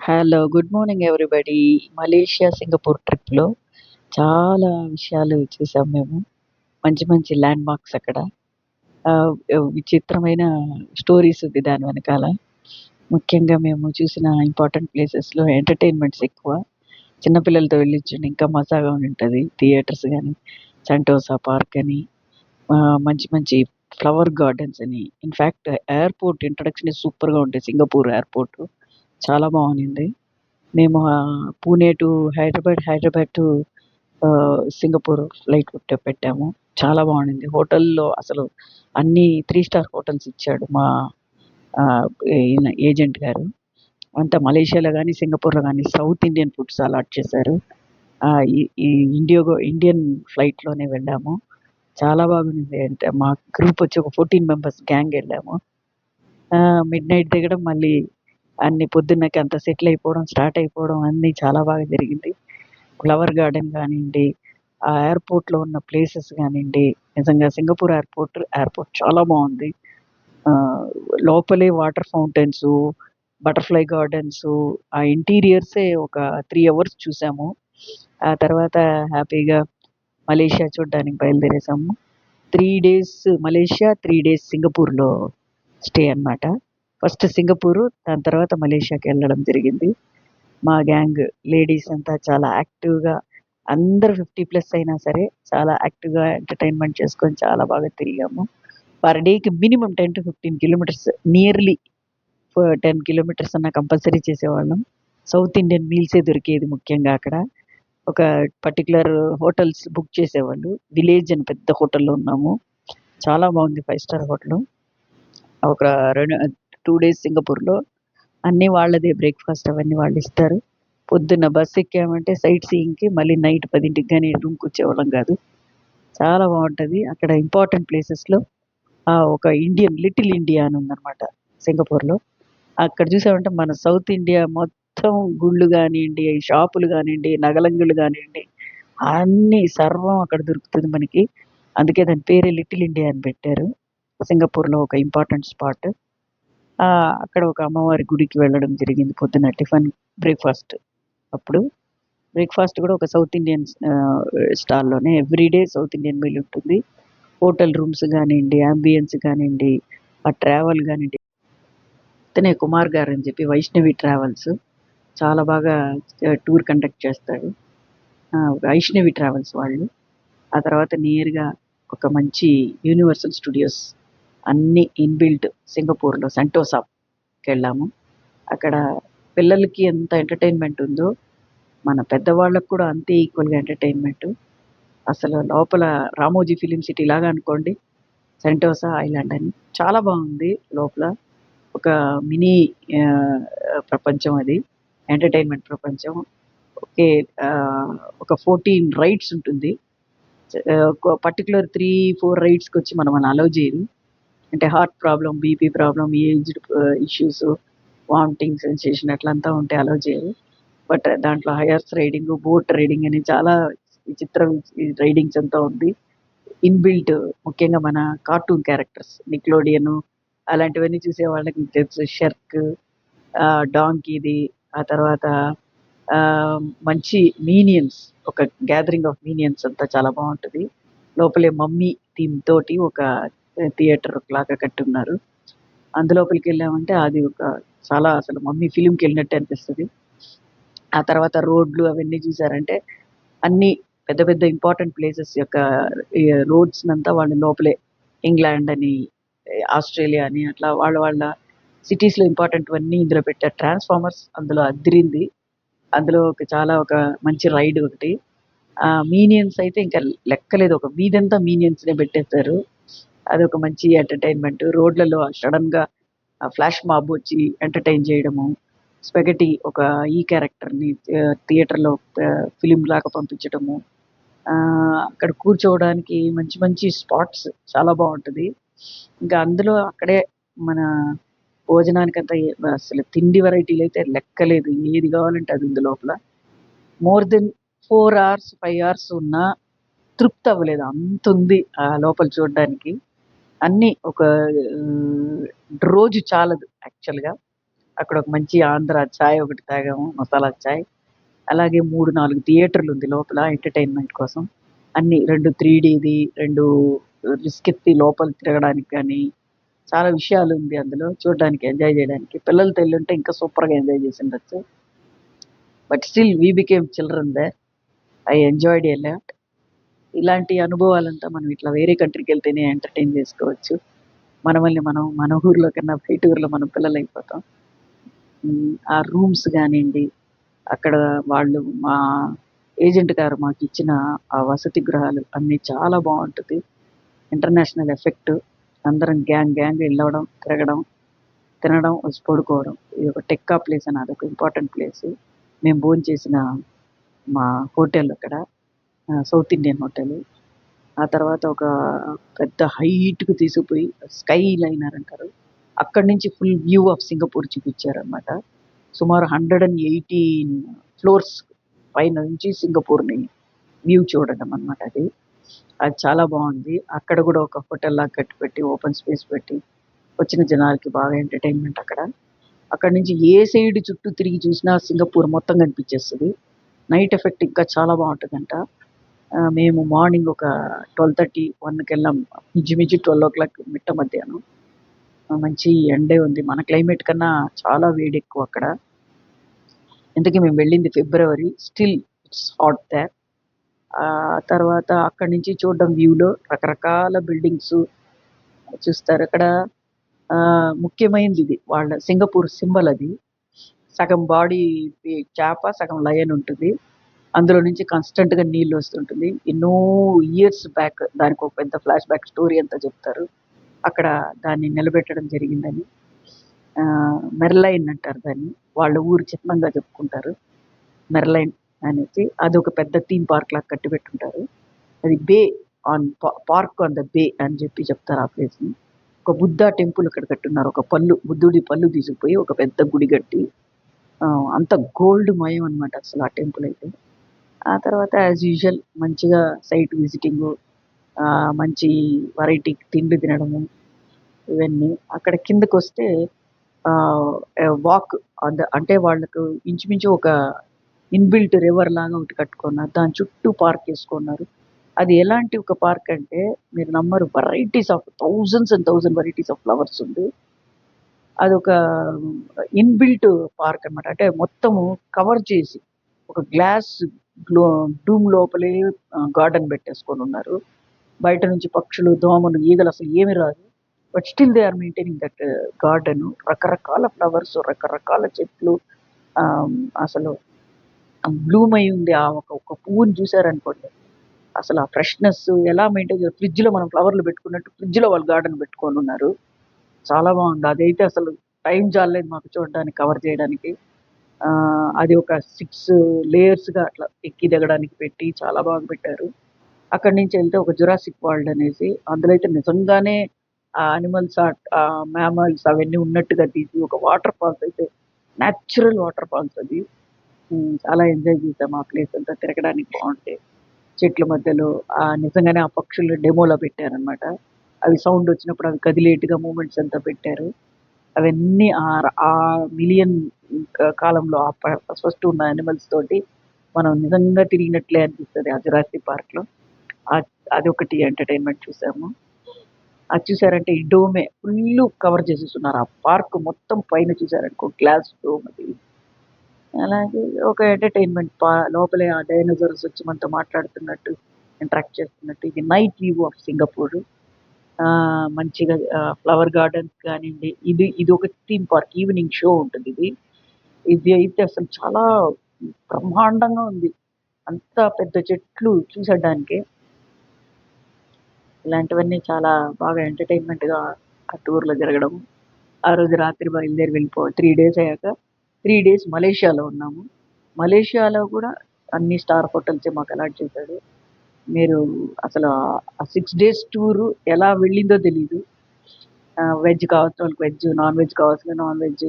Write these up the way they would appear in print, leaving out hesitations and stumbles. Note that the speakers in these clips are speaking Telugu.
Hello. Good morning everybody. Malaysia, Singapore ట్రిప్‌లో చాలా విషయాలు చూసాం మేము. మంచి మంచి ల్యాండ్ మార్క్స్ అక్కడ. విచిత్రమైన స్టోరీస్ ఉంది దాని వెనకాల. ముఖ్యంగా మేము చూసిన ఇంపార్టెంట్ ప్లేసెస్‌లో ఎంటర్‌టైన్‌మెంట్స్ ఎక్కువ. చిన్న పిల్లలతో వెళ్ళొచ్చండి ఇంకా మజాగా ఉంటది. థియేటర్స్ గాని, సెంటోసా పార్క్ అని, మంచి మంచి ఫ్లవర్ గార్డెన్స్ అని. ఇన్‌ఫాక్ట్ ఎయిర్‌పోర్ట్ ఇంట్రడక్షనే సూపర్‌గా ఉంటది. సింగపూర్ ఎయిర్‌పోర్ట్ చాలా బావునింది. మేము Pune to Hyderabad, Hyderabad to Singapore flight పెట్టాము. చాలా బావుండింది. హోటల్‌లో అసలు అన్నీ 3 స్టార్ హోటల్స్ ఇచ్చాడు మా ఆహ్, ఈయన ఏజెంట్ గారు. అంతా మలేషియాలో గాని, సింగపూర్‌లో గాని సౌత్ ఇండియన్ ఫుడ్స్ అలాట్ చేశారు. ఈ ఈ ఇండియన్ ఫ్లైట్‌లోనే వెళ్ళాము. చాలా బాగుంది. అంటే మా గ్రూప్ వచ్చి ఒక 14 మెంబర్స్ గ్యాంగ్ ఎళ్ళాము. మిడ్‌నైట్ దిగడం మళ్ళీ అన్ని పొద్దున్నకి అంతా సెటిల్ అయిపోవడం, స్టార్ట్ అయిపోవడం అన్నీ చాలా బాగా జరిగింది. ఫ్లవర్ గార్డెన్ గానియండి, ఆ ఎయిర్‌పోర్ట్‌లో ఉన్న ప్లేసెస్ గానియండి, నిజంగా సింగపూర్ ఎయిర్‌పోర్ట్ చాలా బావుంది. ఆహ్, లోపలే వాటర్ ఫౌంటైన్సు, బటర్‌ఫ్లై గార్డెన్సు, ఆ ఇంటీరియర్సే ఒక 3 అవర్స్ చూసాము. ఆ తర్వాత హ్యాపీగా మలేషియా చూడ్డానికి బయలుదేరేసాము. 3 డేస్ మలేషియా, 3 డేస్ సింగపూర్‌లో స్టే అన్నమాట. ఫస్ట్ సింగపూరు, దాని తర్వాత మలేషియాకెళ్ళడం జరిగింది. మా గ్యాంగ్ లేడీస్ అంతా చాలా యాక్టివ్‌గా అందరూ 50+ అయినా సరే చాలా యాక్టివ్‌గా ఎంటర్‌టైన్‌మెంట్ చేసుకొని చాలా బాగా తిరిగాము. పర్ డేకి మినిమమ్ 10-15 కిలోమీటర్స్ నియర్‌లీ 10 కిలోమీటర్స్ అన్నా కంపల్సరీ చేసేవాళ్ళం. సౌత్ ఇండియన్ మీల్సే దొరికేది ముఖ్యంగా అక్కడ. ఒక పర్టిక్యులర్ హోటల్స్ బుక్ చేసేవాళ్ళు. విలేజ్ అని పెద్ద హోటల్‌లో ఉన్నాము. చాలా బాగుంది 5 స్టార్ హోటలు. ఒక 2 డేస్ సింగపూర్‌లో అన్నీ వాళ్ళదే బ్రేక్‌ఫాస్ట్ అవన్నీ వాళ్ళిస్తారు. పొద్దున్న బస్ ఎక్కామంటే సైట్ సీయింగ్‌కి మళ్ళీ నైట్ 10కి గాని రూమ్‌కొచ్చేవాళ్ళం గాదు. చాలా బావుంటది. అక్కడ ఇంపార్టెంట్ ప్లేసెస్‌లో ఒక లిటిల్ ఇండియా అని ఉందనమాట సింగపూర్‌లో. అక్కడ చూసామంటే మన సౌత్ ఇండియా మొత్తం గుళ్ళు గానియండి, షాపులు గానియండి, నగలంగులు గానియండి, అన్నీ సర్వం అక్కడ దొరుకుతది మనకి. అందుకే దాని పేరే లిటిల్ ఇండియా అని పెట్టారు. సింగపూర్‌లో ఒక ఇంపార్టెంట్ స్పాట్. అక్కడ ఒక అమ్మవారి గుడికి వెళ్ళడం జరిగింది పొద్దున్న టిఫిన్, బ్రేక్‌ఫాస్ట్ అప్పుడు. బ్రేక్‌ఫాస్ట్ గూడా ఒక సౌత్ ఇండియన్ స్టాల్‌లోనే every day South Indian meal ఉంటుంది. హోటల్ రూమ్స్ గానియండి, యాంబియన్స్ గానియండి, ఆ ట్రావెల్ గానియండి. ఇతనే కుమార్ గారని చెప్పి వైష్ణవి ట్రావెల్స్ చాలా బాగా టూర్ కండక్ట్ చేస్తాడు. వైష్ణవి ట్రావెల్స్ వాళ్ళు. ఆ తర్వాత నియర్‌గా ఒక మంచి యూనివర్సల్ స్టూడియోస్ అన్నీ ఇన్‌బిల్ట్ సింగపూర్‌లో సెంటోసాకెళ్ళాము. అక్కడ పిల్లలకి ఎంత ఎంటర్‌టైన్‌మెంట్ ఉందో, మన పెద్దవాళ్ళకి కూడా అంతే ఈక్వల్‌గా ఎంటర్‌టైన్‌మెంటు. అసలు లోపల రామోజీ ఫిల్మ్ సిటీ లాగా అనుకోండి. సెంటోసా ఐలాండ్ అని. చాలా బాగుంది లోపల. ఒక మినీ ఆహ్, ప్రపంచం అది. ఎంటర్‌టైన్‌మెంట్ ప్రపంచం. ఓకే. ఆహ్, ఒక 14 రైడ్స్ ఉంటుంది. ఒక పర్టిక్యులర్ 3, 4 రైడ్స్‌కొచ్చి మనల్ని అలౌ చేయరు. అంటే heart problem, BP problem, aged issues, vomiting sensation అట్లంతా ఉంటే అలౌ చేయరు. బట్ దాంట్లో హయార్స్ రైడింగ్, బోట్ రైడింగ్ అని చాలా విచిత్ర రైడింగ్స్ అంతా ఉంది. ఇన్‌బిల్ట్ ముఖ్యంగా మన కార్టూన్ క్యారెక్టర్స్ నిక్లోడియన్ అలాంటివన్నీ చూసే వాళ్ళకి మీకు తెలుసు. షెర్క్, డాంకీది, ఆ తర్వాత మంచి మీనియన్స్, ఒక గ్యాదరింగ్ ఆఫ్ మీనియన్స్ అంతా చాలా బావుంటది. లోపలే మమ్మీ థీమ్ తోటి ఒక థియేటర్ లాగా కట్టున్నారు. అందులోపలికెళ్ళామంటే అది ఒక చాలా అసలు మమ్మీ ఫిల్మ్‌కెళ్ళినట్టే అనిపిస్తది. ఆ తర్వాత రోడ్లు అవన్నీ చూసారంటే అన్నీ పెద్ద పెద్ద ఇంపార్టెంట్ ప్లేసెస్ యొక్క ఈ రోడ్స్‌నంతా వాళ్ళు లోపలే ఇంగ్లాండ్ అని, ఆస్ట్రేలియా అని అట్లా వాళ్ళ వాళ్ళ సిటీస్‌లో ఇంపార్టెంట్‌వన్నీ ఇందులో పెట్టారు. ట్రాన్స్‌ఫార్మర్స్ అందులో అద్దిరింది. అందులో ఒక మంచి రైడ్ ఒకటి. మీనియన్స్ అయితే ఇంకా లెక్కలేదు. ఒక వీధంతా మీనియన్స్‌నే పెట్టేశారు. అదొక మంచి ఎంటర్‌టైన్‌మెంట్. రోడ్లలో సడెన్‌గా ఫ్లాష్ మాబ్ వచ్చి ఎంటర్‌టైన్ చేయడము. స్పగటీ ఒక క్యారెక్టర్‌ని థియేటర్‌లో ఫిల్మ్‌లాగా పంపించడము. అక్కడ కూర్చోవడానికి మంచి మంచి స్పాట్స్ చాలా బావుంటది. ఇంకా అందులో అక్కడే మన భోజనానికంతా అసలు తిండి వెరైటీలైతే లెక్కలేదు. ఏది కావాలంటే అది ఉంది లోపల. మోర్ దెన్ 4 అవర్స్, 5 అవర్స్ ఉన్నా తృప్తి అవ్వలేదు. అంతుంది లోపల చూడడానికి. అన్నీ ఒక ఆహ్, రోజు చాలదు యాక్చువల్‌గా. అక్కడ ఒక మంచి ఆంధ్ర చాయ్ ఒకటి తాగాము, మసాలా చాయ్. అలాగే 3, 4 థియేటర్లుంది లోపల ఎంటర్‌టైన్‌మెంట్ కోసం. అన్నీ 2 3డీది, 2 రిస్కెత్తి లోపల తిరగడానికి గానీ, చాలా విషయాలుంది అందులో చూడడానికి, ఎంజాయ్ జేయడానికి. పిల్లలతో ఎళ్ళుంటే ఇంకా సూపర్‌గా ఎంజాయ్ చేసుండొచ్చు. But still we became children there. I enjoyed a lot. ఇలాంటి అనుభవాలంతా మనం ఇట్లా వేరే కంట్రీకెళ్తేనే ఎంటర్‌టైన్ జేసుకోవచ్చు. మనమల్ని మనం మన ఊర్లో కన్నా బయట ఊర్లో మనం పిల్లలైపోతాం. ఆ రూమ్స్ గానియండి, అక్కడ వాళ్ళు మా ఏజెంట్ గారు మాకిచ్చిన ఆ వసతి గృహాలు అన్నీ చాలా బావుంటది. International effect. అందరం గ్యాంగ్ ఎళ్ళవడం, తిరగడం, తినడం, వచ్చి పడుకోవడం. ఇది ఒక టెక్కా ప్లేస్ అని అదొక ఇంపార్టెంట్ ప్లేసు. మేము భోంచేసిన మా హోటల్ అక్కడ సౌత్ ఇండియన్ హోటలు. ఆ తర్వాత ఒక పెద్ద హైట్‌కి తీసుకుపోయి స్కై లైనర్ అంటారు. అక్కడి నుంచి ఫుల్ వ్యూ ఆఫ్ సింగపూర్ చూపిచ్చారనమాట. సుమారు 118 ఫ్లోర్స్ పైన నుంచి సింగపూర్‌ని వ్యూ చూడడం అనమాట అది. అది చాలా బావుంది. అక్కడ గూడా ఒక హోటల్‌లాగా కట్టిపెట్టి, ఓపెన్ స్పేస్ పెట్టి, వచ్చిన జనాలకి బాగా ఎంటర్‌టైన్‌మెంట్ అక్కడ. అక్కడి నుంచి ఏ సైడ్ చుట్టూ తిరిగి చూసినా సింగపూర్ మొత్తం కనిపిచ్చేస్తది. నైట్ ఎఫెక్ట్ ఇంకా చాలా బావుంటదంట. మేము మార్నింగ్ ఒక 12:30, 1కెళ్ళాం. ఇంచుమించు 12:00 మిట్ట మధ్యాహ్నం. మంచి ఎండే ఉంది. మన క్లైమేట్ కన్నా చాలా వేడెక్కువ అక్కడ. ఇంతకీ మేము వెళ్ళింది February. Still it's hot there. తర్వాత అక్కడి నుంచి చూడడం వ్యూలో రకరకాల బిల్డింగ్సు చూస్తారు. అక్కడ ముఖ్యమైనదిది వాళ్ళ సింగపూర్ సింబల్ అది. సగం బాడీ చేప, సగం లయన్ ఉంటుంది. అందులో నుంచి కాన్స్టెంట్‌గా నీళ్లొస్తుంటుంది. ఎన్నో ఇయర్స్ బ్యాక్ దానికొక పెద్ద ఫ్లాష్ బ్యాక్ స్టోరీ అంతా చెప్తారు. అక్కడ దాన్ని నిలబెట్టడం జరిగిందని. మెర్లైన్ అంటారు దాన్ని. వాళ్ళ ఊరు చిహ్నంగా చెప్పుకుంటారు. మెర్లైన్ అనేసి. అదొక పెద్ద థీమ్ పార్క్ లాగా కట్టిపెట్టుంటారు. అది బే ఆన్ పార్క్ ఆన్ ద బే అని చెప్తారు ఆ ప్లేస్‌ని. ఒక బుద్ధ టెంపుల్ అక్కడ కట్టున్నారు. ఒక బుద్ధుడి పళ్ళు తీసుకుపోయి ఒక పెద్ద గుడి కట్టి అంతా గోల్డ్ మయం అన్నమాట అసలు ఆ టెంపుల్ అయితే. ఆ తర్వాత యాజ్ యూజువల్ మంచిగా సైట్ విజిటింగు, మంచి వెరైటీ తిండ్లు తినడము ఇవన్నీ. అక్కడ కిందకొస్తే వాక్ అంటే వాళ్ళకు ఇంచుమించు ఒక ఇన్‌బిల్ట్ రివర్ లాగా ఒకటి కట్టుకున్నారు. దాని చుట్టూ పార్క్ ఏసుకున్నారు. అది ఎలాంటి ఒక పార్క్ అంటే మీరు నమ్మరు, varieties of thousands and thousand varieties of flowers ఉంది. అదొక ఇన్‌బిల్ట్ పార్క్ అన్నమాట. అంటే మొత్తము కవర్ చేసి ఒక గ్లాస్ గ్లో డూమ్ లోపలే గార్డెన్ పెట్టేసుకొనున్నారు. బయట నుంచి పక్షులు, దోమలు, ఈగలు అసలు ఏమి రాదు. But still they are maintaining that garden. రకరకాల ఫ్లవర్స్, రకరకాల చెట్లు, ఆహ్, అసలు బ్లూమ్ అయ్యి ఉంది. ఆ ఒక పువ్వుని చూసారనుకోండి, అసలు ఆ ఫ్రెష్‌నెస్ ఎలా మెయింటైన్ ఫ్రిడ్జ్‌లో మనం ఫ్లవర్‌లు పెట్టుకున్నట్టు ఫ్రిడ్జ్‌లో వాళ్ళు గార్డెన్ పెట్టుకొనున్నారు. చాలా బావుంది. అదైతే అసలు టైం చాలలేదు మాకు చూడడానికి, కవర్ చేయడానికి. అది ఒక 6 లేయర్స్‌గా అట్లా ఎక్కి దిగడానికి పెట్టి చాలా బాగా పెట్టారు. అక్కడి నుంచి ఎళ్తే ఒక జురాసిక్ వరల్డ్ అనేసి, అందులో అయితే నిజంగానే యానిమల్స్, మామల్స్ అవన్నీ ఉన్నట్టుగా తీసి ఒక వాటర్ ఫాల్స్ అయితే నేచురల్ వాటర్ ఫాల్స్ అది. చాలా ఎంజాయ్ చేసాం. ఆ ప్లేస్ అంతా తిరగడానికి బావుంటాయి. చెట్ల మధ్యలో నిజంగానే ఆ పక్షులు డెమోలో పెట్టారనమాట. అవి సౌండ్ వచ్చినప్పుడు అవి కదిలేట్టుగా మూవ్‌మెంట్స్ అంతా పెట్టారు. అవన్నీ ఆ మిలియన్ కాలంలో ఫస్ట్ ఉన్న యానిమల్స్ తోటి మనం నిజంగా తిరిగినట్లే అనిపిస్తది ఆ జురాసిక్ పార్క్‌లో. అదొకటి ఎంటర్‌టైన్‌మెంట్ చూసాము. అది చూసారంటే ఈ డోమే ఫుల్లు కవర్ చేసేసున్నారు. ఆ పార్క్ మొత్తం పైన చూసారనుకో గ్లాస్ డోమ్ అది. అలాగే ఒక ఎంటర్‌టైన్‌మెంట్ లోపలే ఆ డైనోసార్స్ వచ్చి మనతో మాట్లాడుతున్నట్టు, ఇంటరాక్ట్ చేస్తున్నట్టు. ఇది నైట్ వ్యూ ఆఫ్ సింగపూర్. మంచిగా ఫ్లవర్ గార్డెన్స్ కానియండి, ఇదొక థీమ్ పార్క్. ఈవినింగ్ షో ఉంటదిది. ఇది అయితే అసలు చాలా బ్రహ్మాండంగా ఉంది. అంత పెద్ద చెట్లు చూసేయడానికి. ఇలాంటివన్నీ చాలా బాగా ఎంటర్‌టైన్‌మెంట్‌గా ఆ టూర్‌లో జరగడం. ఆ రోజు రాత్రి బయలుదేరి 3 డేస్ అయ్యాక 3 డేస్ మలేషియాలో ఉన్నాము. మలేషియాలో గూడా అన్ని స్టార్ హోటల్సే మాకు అలాట్ చేశాడు. మీరు అసలు ఆ 6 డేస్ టూరు ఎలా వెళ్ళిందో తెలీదు. వెజ్ కావాల్సినోళ్ళకి వెజ్, నాన్ వెజ్ కావాల్సిన నాన్ వెజ్,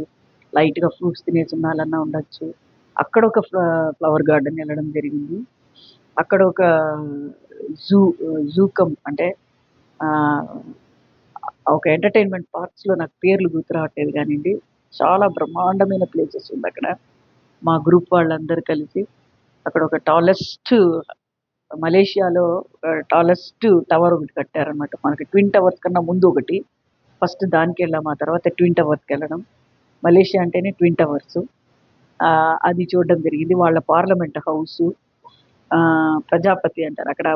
లైట్‌గా ఫ్రూట్స్ తినేసి ఉన్నాలన్నా ఉండొచ్చు. అక్కడ ఒక ఫ్లవర్ గార్డెన్ ఎళ్ళడం జరిగింది. అక్కడ ఒక జూ జూకమ్ అంటే ఆహ్, ఒక ఎంటర్‌టైన్‌మెంట్ పార్క్స్‌లో నాకు పేర్లు గుర్తు రావట్లేదు గానీండి. చాలా బ్రహ్మాండమైన ప్లేసెస్ ఉంది అక్కడ. మా గ్రూప్ వాళ్ళందరూ కలిసి అక్కడ ఒక మలేషియాలో టాలెస్ట్ టవర్ ఒకటి కట్టారనమాట. మనకి ట్విన్ టవర్స్ కన్నా ముందు ఒకటి. ఫస్ట్ దానికెళ్ళాం. ఆ తర్వాత ట్విన్ టవర్స్‌కెళ్ళడం. మలేషియా అంటేనే ట్విన్ టవర్స్. అది చూడడం జరిగింది. వాళ్ళ పార్లమెంట్ హౌసు. ప్రజాపతి అంటారు. అక్కడ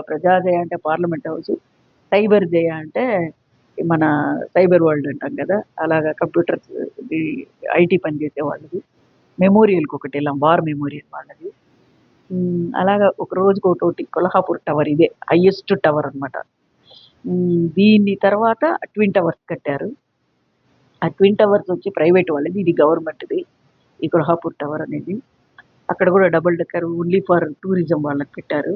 ప్రజాజయ అంటే పార్లమెంట్ హౌసు. సైబర్ జయ అంటే మన సైబర్ వరల్డ్ అంటాం కదా! అలాగా కంప్యూటర్స్ ఇది ఐటీ పని చేసే వాళ్ళది. మెమోరియల్‌కి ఒకటెళ్ళాం. వార్ మెమోరియల్ వాళ్ళది. అలాగా ఒక రోజుకి ఒకటోటి. కొల్హాపూర్ టవర్ ఇదే హైయెస్ట్ టవర్ అనమాట. దీని తర్వాత ట్విన్ టవర్స్ కట్టారు. ఆ ట్విన్ టవర్స్ వచ్చి ప్రైవేట్ వాళ్ళది. ఇది గవర్నమెంట్‌ది. ఈ కొల్హాపూర్ టవర్ అనేది. అక్కడ కూడా double decker only for tourism వాళ్ళకి పెట్టారు.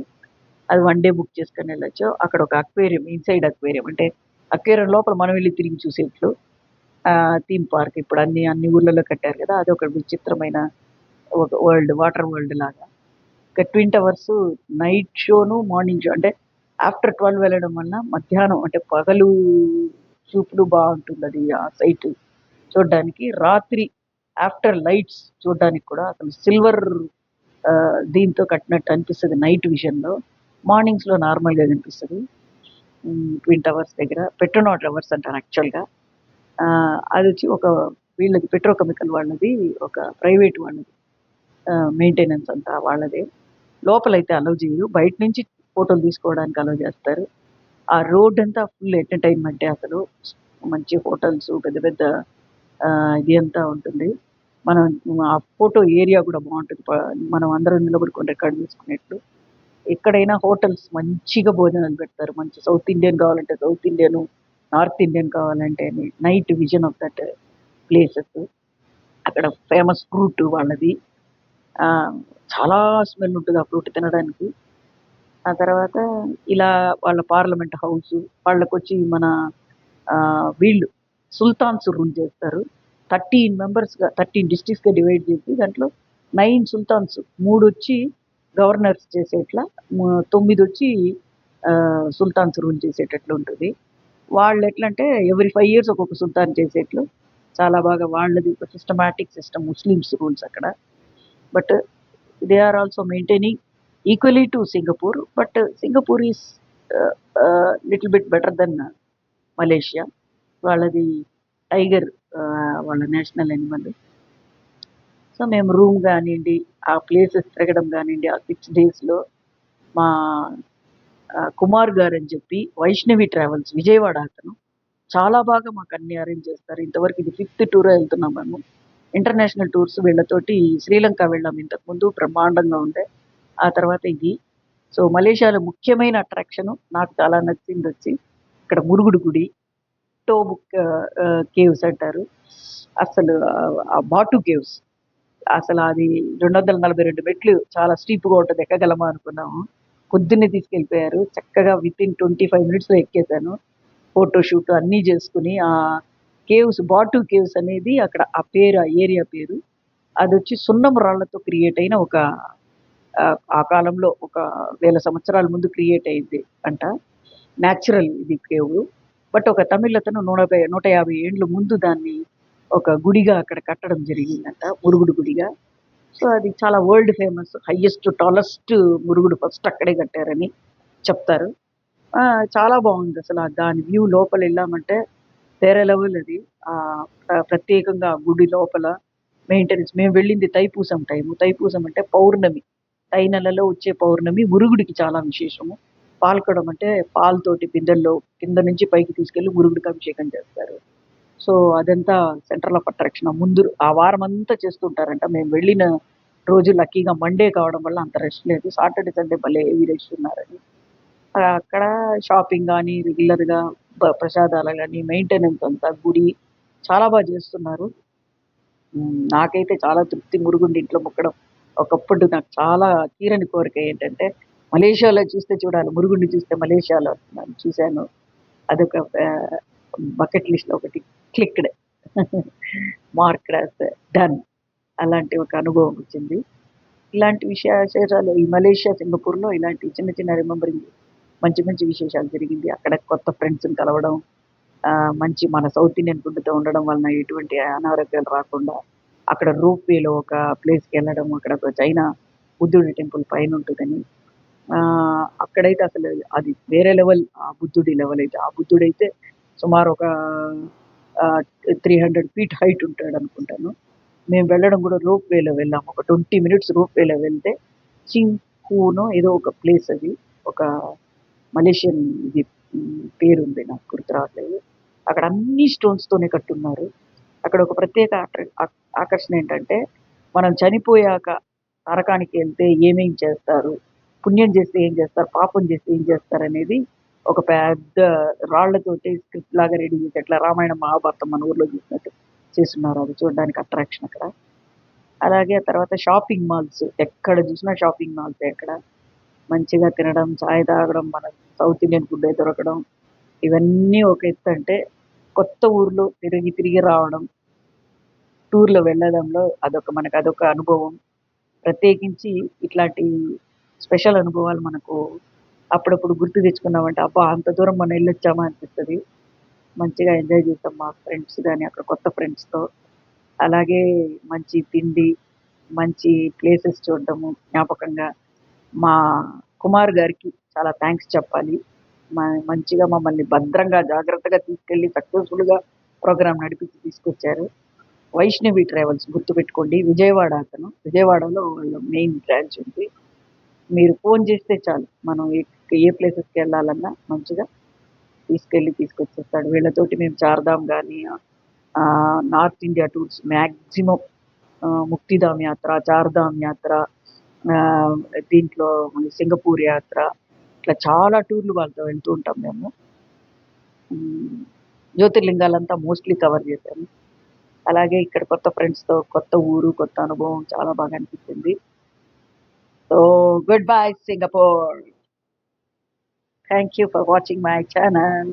అది వన్ డే బుక్ చేసుకొని వెళ్ళొచ్చు. అక్కడ ఒక అక్వేరియం, ఇన్‌సైడ్ అక్వేరియం అంటే అక్వేరియం లోపల మనం వెళ్లి తిరిగి చూసేట్లు థీమ్ పార్క్ ఇప్పుడు అన్ని ఊర్లలో కట్టారు కదా! అదొక విచిత్రమైన ఒక వాటర్ వరల్డ్ లాగా. ఇక ట్విన్ టవర్స్ నైట్ షోను, మార్నింగ్ షో అంటే ఆఫ్టర్ 12 వెళ్ళడం వల్ల మధ్యాహ్నం అంటే పగలు చూపులు బావుంటుందది ఆ సైట్ చూడ్డానికి. రాత్రి ఆఫ్టర్ లైట్స్ చూడ్డానికి కూడా అసలు సిల్వర్ దీంతో కట్టినట్టు అనిపిస్తది నైట్ విజన్‌లో. మార్నింగ్స్‌లో నార్మల్‌గా కనిపిస్తది. ట్విన్ టవర్స్ దగ్గర పెట్రోనో టవర్స్ అంటారు యాక్చువల్‌గా. అదొచ్చి వీళ్ళది పెట్రోకెమికల్ వాళ్ళది, ఒక ప్రైవేట్ వాళ్ళది. మెయింటెనెన్స్ అంతా వాళ్ళదే. లోపలైతే అలౌ చేయరు. బయట నుంచి ఫోటోలు తీసుకోవడానికి అలౌ చేస్తారు. ఆ రోడ్డంతా ఫుల్ ఎంటర్‌టైన్‌మెంటే అసలు. మంచి హోటల్స్ పెద్ద పెద్ద ఇది అంతా ఉంటుంది. మనం ఆ ఫోటో ఏరియా కూడా బావుంటది. మనం అందరం నిలబడుకొని రికార్డ్ చేసుకునేట్లు. ఎక్కడైనా హోటల్స్ మంచిగా భోజనాలు పెడతారు. మంచి సౌత్ ఇండియన్ కావాలంటే సౌత్ ఇండియను, నార్త్ ఇండియన్ కావాలంటే night vision of that places. అక్కడ ఫేమస్ ఫ్రూట్ వాళ్ళది. చాలా స్మెల్ ఉంటది ఆ ఫ్రూట్ తినడానికి. ఆ తర్వాత ఇలా వాళ్ళ పార్లమెంట్ హౌసు, వాళ్ళకొచ్చి మన వీళ్ళు సుల్తాన్స్ రూల్ చేస్తారు. 13 మెంబర్స్‌గా 13 డిస్ట్రిక్ట్స్‌గా డివైడ్ చేసి దాంట్లో 9 సుల్తాన్స్ 3 వచ్చి గవర్నర్స్ చేసేట్లా 9 వచ్చి సుల్తాన్స్ రూల్ చేసేటట్లు ఉంటది. వాళ్ళు ఎట్లంటే ఎవ్రీ 5 ఇయర్స్ ఒక్కొక్క సుల్తాన్ చేసేట్లు చాలా బాగా వాళ్ళది ఒక సిస్టమాటిక్ సిస్టమ్ ముస్లిమ్స్ రూల్స్ అక్కడ. But they are also maintaining equally to Singapore. But Singapore is little bit better than Malaysia. వాళ్ళది టైగర్ వాళ్ళ నేషనల్ యానిమల్. సో మేము రూమ్ గానియండి, ఆ ప్లేసెస్ తిరగడం గానియండి, ఆ 6 డేస్‌లో మా కుమార్ గారని చెప్పి వైష్ణవి ట్రావెల్స్ విజయవాడ అతను. చాలా బాగా మాకన్నీ అరేంజ్ చేస్తారు. ఇంతవరకు ఇది 5థ్ టూరే ఎళ్తున్నాం మేము. ఇంటర్నేషనల్ టూర్స్ వీళ్ళతోటి శ్రీలంక వెళ్ళాం ఇంతకుముందు బ్రహ్మాండంగా ఉండే. ఆ తర్వాత ఇది. సో మలేషియాలో ముఖ్యమైన అట్రాక్షన్ నాకు చాలా నచ్చిందొచ్చి ఇక్కడ మురుగుడు గుడి, టోబుక్ కేవ్స్ అంటారు. అసలు ఆ బాటు కేవ్స్ అసలు అది 242 మెట్లు చాలా స్టీప్‌గా ఉంటది. ఎక్కగలమా అనుకున్నాము. పొద్దున్నే తీసుకెళ్ళిపోయారు. చక్కగా వితిన్ 25 మినిట్స్‌లో ఎక్కేసాను. ఫోటో షూట్ అన్నీ చేసుకొని బాటు కేవ్స్ అనేది అక్కడ ఆ పేరు, ఆ ఏరియా పేరు. అదొచ్చి సున్నపు రాళ్ళతో క్రియేట్ అయిన ఒక ఆ కాలంలో ఒక 1000 సంవత్సరాల ముందు క్రియేట్ అయింది అంట. నేచురల్ ఇది కేవ్. బట్ ఒక తమిళతను 150 ఏండ్ల ముందు దాన్ని ఒక గుడిగా అక్కడ కట్టడం జరిగిందంట. మురుగుడు గుడిగా. సో అది చాలా world famous. Highest, tallest Murugudu first అక్కడే కట్టారని చెప్తారు. చాలా బావుందసల. దాని వ్యూ లోపలెళ్ళామంటే వేరే లెవెల్ అది. ప్రత్యేకంగా ఆ గుడి లోపల మెయింటెనెన్స్ మేము వెళ్ళింది తైపూసం టైము. తైపూసం అంటే పౌర్ణమి. తై నెలలో వచ్చే పౌర్ణమి మురుగుడికి చాలా విశేషము. పాల్కొడం అంటే పాలతోటి బిందెల్లో కింద నుంచి పైకి తీసుకెళ్ళి మురుగుడికి అభిషేకం చేస్తారు. సో అదంతా సెంట్రల్ ఆఫ్ అట్రాక్షన్. ముందు ఆ వారమంతా చేస్తుంటారంట. మేము వెళ్ళిన రోజు లక్కీగా మండే కావడం వల్ల అంత రష్ లేదు. సాటర్‌డే, సండే భలే హెవీ రష్ ఉన్నారని. అక్కడ షాపింగ్ గాని, రెగ్యులర్‌గా ప్రసాదాలు గాని, మెయింటెనెన్స్ అంతా గుడి చాలా చేస్తున్నారు. నాకైతే చాలా తృప్తి మురుగుండి ఇంట్లో మొక్కడం. ఒకప్పుడు నాకు చాలా తీరని కోరిక ఏంటంటే, మలేషియాలో చూస్తే చూడాలి. మురుగుడిని చూస్తే మలేషియాలో చూసాను. అదొక బకెట్ లిస్ట్‌లో ఒకటి క్లిక్డ్. Marked as done. అలాంటి ఒక అనుభవం వచ్చింది. ఇలాంటి విశేషాలు ఈ మలేషియా, సింగపూర్‌లో ఇలాంటి చిన్న చిన్న రిమెంబరింగ్ మంచి మంచి విశేషాలు జరిగింది. అక్కడ కొత్త ఫ్రెండ్స్‌ని కలవడం, మంచి మన సౌత్ ఇండియన్ ఫుడ్‌తో ఉండడం వలన ఎటువంటి అనారోగ్యాలు రాకుండా, అక్కడ రూప్ వేలో ఒక ప్లేస్‌కెళ్ళడం, అక్కడ ఒక చైనా బుద్ధుడి టెంపుల్ పైనుంటదని. అక్కడైతే అసలు అది వేరే లెవెల్ ఆ బుద్ధుడి లెవెలయితే. ఆ బుద్ధుడైతే సుమారు ఒక 300 ఫీట్ హైట్ ఉంటాడనుకుంటాను. మేము వెళ్ళడం గూడా రోప్ వేలో వెళ్ళాము. ఒక 20 మినిట్స్ రోప్ వేలో వెళ్తే చింగ్‌హూనో ఏదో ఒక ప్లేస్ అది. ఒక మలేషియన్ ఇది పేరుంది నాకు గుర్తు రావట్లేదు. అక్కడ అన్ని స్టోన్స్‌తోనే కట్టున్నారు. అక్కడ ఒక ప్రత్యేక ఆకర్షణ ఏంటంటే, మనం చనిపోయాక నరకానికెళ్తే ఏమేం చేస్తారు? పుణ్యం చేస్తే ఏం చేస్తారు? పాపం చేస్తే ఏం చేస్తారనేది ఒక పెద్ద రాళ్ళతోటి స్క్రిప్ట్ లాగా రెడీ చేసి ఎట్లా రామాయణం, మహాభారతం మన ఊర్లో చూసినట్టు చేసున్నారు. అది చూడడానికి అట్రాక్షన్ అక్కడ. అలాగే ఆ తర్వాత షాపింగ్ మాల్స్ ఎక్కడ చూసినా షాపింగ్ మాల్సే అక్కడ. మంచిగా తినడం, చాయ్ తాగడం, మన సౌత్ ఇండియన్ ఫుడ్డే దొరకడం. ఇవన్నీ ఒక ఎత్తంటే, కొత్త ఊర్లో తిరిగి తిరిగి రావడం, టూర్‌లో వెళ్ళడంలో మనకదొక అనుభవం. ప్రత్యేకించి ఇట్లాంటి స్పెషల్ అనుభవాలు మనకు అప్పుడప్పుడు గుర్తు తెచ్చుకున్నామంటే, అబ్బా! అంత దూరం మనం ఎళ్ళొచ్చామా అనిపిస్తది. మంచిగా ఎంజాయ్ చేసాం మా ఫ్రెండ్స్ గాని, అక్కడ కొత్త ఫ్రెండ్స్‌తో. అలాగే మంచి తిండి, మంచి ప్లేసెస్ చూడడము, జ్ఞాపకంగా మా కుమార్ గారికి చాలా థాంక్స్ చెప్పాలి. మంచిగా మమ్మల్ని భద్రంగా, జాగ్రత్తగా తీసుకెళ్ళి సక్సెస్‌ఫుల్‌గా ప్రోగ్రామ్ నడిపించి తీసుకొచ్చారు. వైష్ణవి ట్రావెల్స్ గుర్తుపెట్టుకోండి. విజయవాడ అతను. విజయవాడలో వాళ్ళ మెయిన్ బ్రాంచ్ ఉంది. మీరు ఫోను చేస్తే చాలు. మనం ఏ ప్లేసెస్‌కెళ్ళాలన్నా మంచిగా తీసుకొచ్చేస్తాడు. వీళ్ళతోటి మేము చార్ధామ్ గాని, north India tours maximum, Muktidham యాత్ర, చార్ధామ్ యాత్ర, ఆహ్, దీంట్లో సింగపూర్ యాత్ర, ఇట్లా చాలా టూర్‌లు వాళ్ళతో వెళ్తూ ఉంటాం మేము. హ్మ్. జ్యోతిర్లింగాలంతా మోస్ట్‌లీ కవర్ చేశాను. అలాగే ఇక్కడ కొత్త ఫ్రెండ్స్‌తో కొత్త ఊరు, కొత్త అనుభవం చాలా బాగా అనిపించింది. So, good bye Singapore. Thank you for watching my channel.